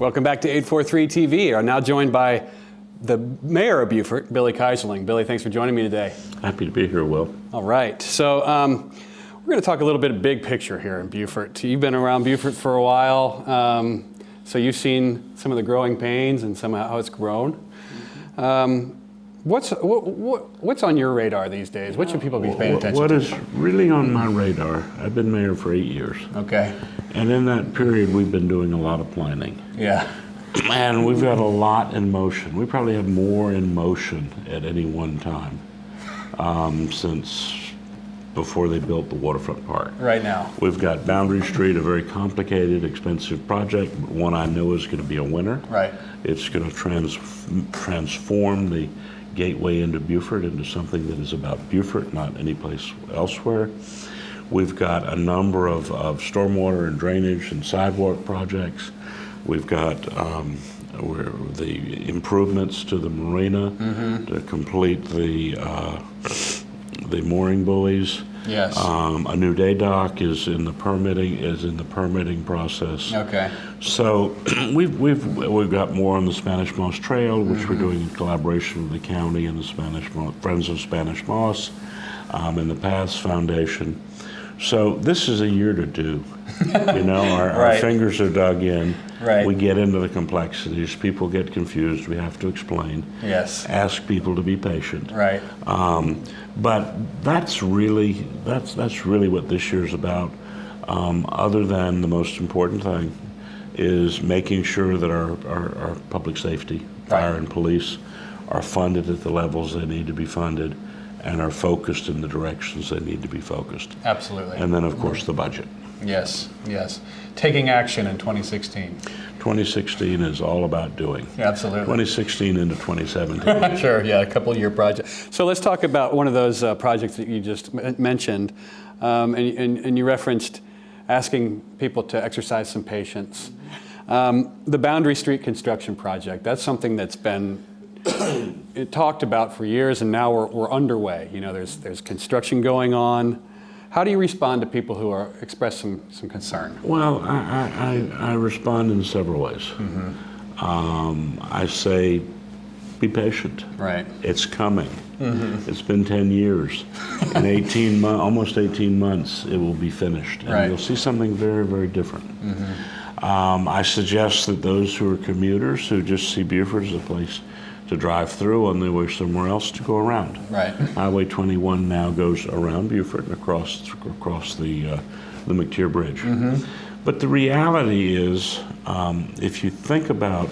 Welcome back to 843 TV. I'm now joined by the mayor of Beaufort, Billy Keyserling. Billy, thanks for joining me today. Happy to be here, Will. All right. So we're going to talk a little bit of big picture here in Beaufort. You've been around Beaufort for a while, so you've seen some of the growing pains and some of how it's grown. What's on your radar these days? What should people be paying attention to? What is really on my radar, I've been mayor for 8 years. Okay. And in that period, we've been doing a lot of planning. Yeah. And we've got a lot in motion. We probably have more in motion at any one time since before they built the waterfront park. Right now. We've got Boundary Street, a very complicated, expensive project, but one I know is going to be a winner. Right. It's going to transform the gateway into Beaufort into something that is about Beaufort, not any place elsewhere. We've got a number of stormwater and drainage and sidewalk projects. We've got the improvements to the marina to complete the mooring buoys. Yes. A new day dock is in the permitting process. Okay. So we've got more on the Spanish Moss Trail, which we're doing in collaboration with the county and the Friends of Spanish Moss, and the Paths Foundation. So this is a year to do. You know, our fingers are dug in. Right. We get into the complexities. People get confused. We have to explain. Yes. Ask people to be patient. Right. But that's really what this year's about. Other than the most important thing is making sure that our public safety, fire and police, are funded at the levels they need to be funded and are focused in the directions they need to be focused. Absolutely. And then, of course, the budget. Yes, yes. Taking action in 2016. 2016 is all about doing. Yeah, absolutely. 2016 into 2017. Sure, yeah, a couple-year project. So let's talk about one of those projects that you just mentioned, and you referenced asking people to exercise some patience. The Boundary Street construction project, that's something that's been talked about for years, and now we're underway. You know, there's construction going on. How do you respond to people who express some concern? Well, I respond in several ways. I say, be patient. Right. It's coming. It's been 10 years. In almost 18 months, it will be finished. And you'll see something very, very different. I suggest that those who are commuters who just see Beaufort as a place to drive through on their way somewhere else to go around. Right. Highway 21 now goes around Beaufort and across the McTier Bridge. But the reality is, if you think about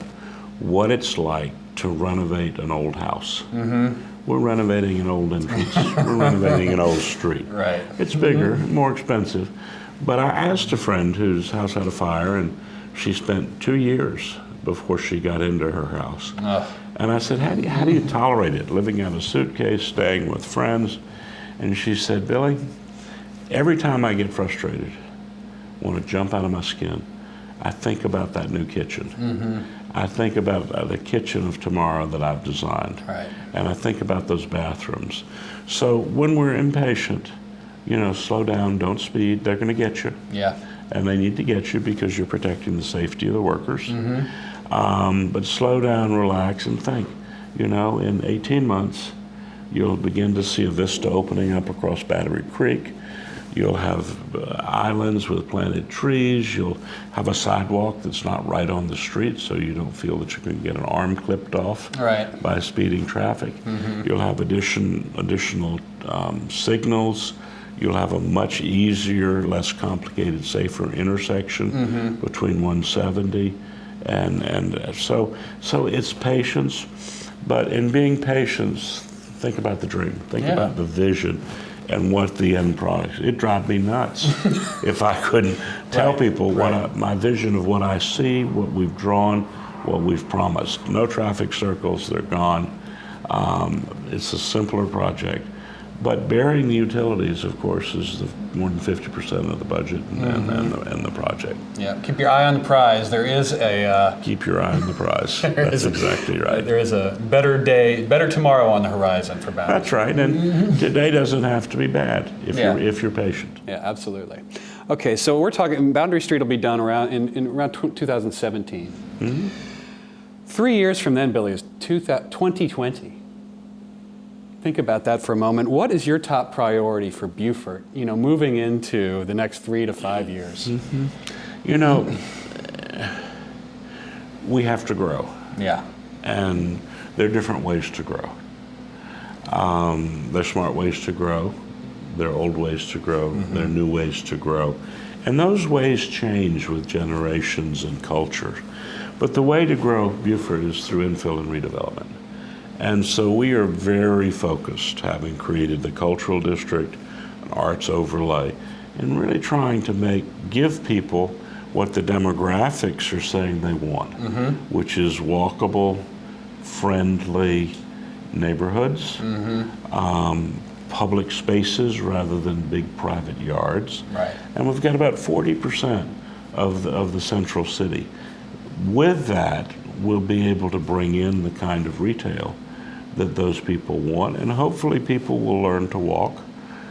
what it's like to renovate an old house, we're renovating an old entrance, we're renovating an old street. Right. It's bigger, more expensive. But I asked a friend whose house had a fire, and she spent 2 years before she got into her house. And I said, how do you tolerate it, living out of a suitcase, staying with friends? And she said, Billy, every time I get frustrated, want to jump out of my skin, I think about that new kitchen. I think about the kitchen of tomorrow that I've designed. Right. And I think about those bathrooms. So when we're impatient, you know, slow down, don't speed, they're going to get you. Yeah. And they need to get you because you're protecting the safety of the workers. But slow down, relax, and think. You know, in 18 months, you'll begin to see a vista opening up across Battery Creek. You'll have islands with planted trees. You'll have a sidewalk that's not right on the street, so you don't feel that you can get an arm clipped off by speeding traffic. You'll have additional signals. You'll have a much easier, less complicated, safer intersection between 170. And so it's patience, but in being patient, think about the dream, think about the vision and what the end product is. It'd drive me nuts if I couldn't tell people what my vision of what I see, what we've drawn, what we've promised. No traffic circles, they're gone. It's a simpler project. But bearing the utilities, of course, is more than 50% of the budget and the project. Yeah, keep your eye on the prize. There is a... keep your eye on the prize. That's exactly right. There is a better tomorrow on the horizon for Boundary. That's right, and today doesn't have to be bad if you're patient. Yeah, absolutely. Okay, so we're talking, Boundary Street will be done around in around 2017. Mm-hmm. 3 years from then, Billy, is 2020. Think about that for a moment. What is your top priority for Beaufort, you know, moving into the next 3 to 5 years? Mm-hmm. You know, we have to grow. Yeah. And there are different ways to grow. There are smart ways to grow. There are old ways to grow. Mm-hmm. There are new ways to grow. And those ways change with generations and culture. But the way to grow Beaufort is through infill and redevelopment. And so we are very focused, having created the cultural district, an arts overlay, and really trying to give people what the demographics are saying they want, mm-hmm. which is walkable, friendly neighborhoods, mm-hmm. Public spaces rather than big private yards. Right. And we've got about 40% of the central city. With that, we'll be able to bring in the kind of retail that those people want, and hopefully people will learn to walk,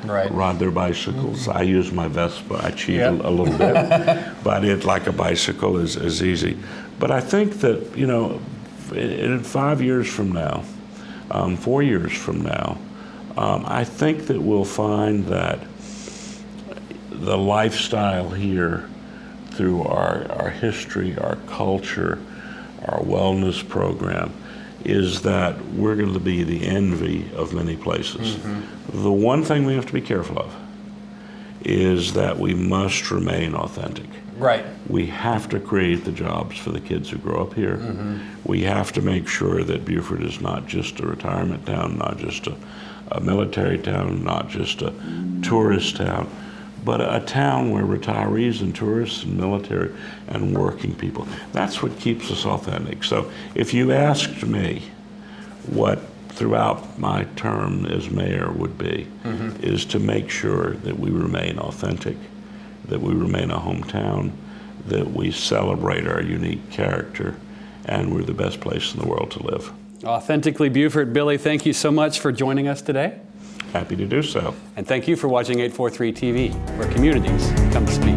right. Ride their bicycles. Mm-hmm. I use my Vespa. I cheat a little bit, but it, like a bicycle, is easy. But I think that, you know, in 5 years from now, 4 years from now, I think that we'll find that the lifestyle here, through our history, our culture, our wellness program, is that we're going to be the envy of many places. Mm-hmm. The one thing we have to be careful of is that we must remain authentic. Right. We have to create the jobs for the kids who grow up here. Mm-hmm. We have to make sure that Beaufort is not just a retirement town, not just a military town, not just a tourist town, but a town where retirees and tourists and military and working people, that's what keeps us authentic. So if you asked me what throughout my term as mayor would be, mm-hmm. is to make sure that we remain authentic, that we remain a hometown, that we celebrate our unique character, and we're the best place in the world to live. Authentically Beaufort. Billy, thank you so much for joining us today. Happy to do so. And thank you for watching 843 TV, where communities come to speak.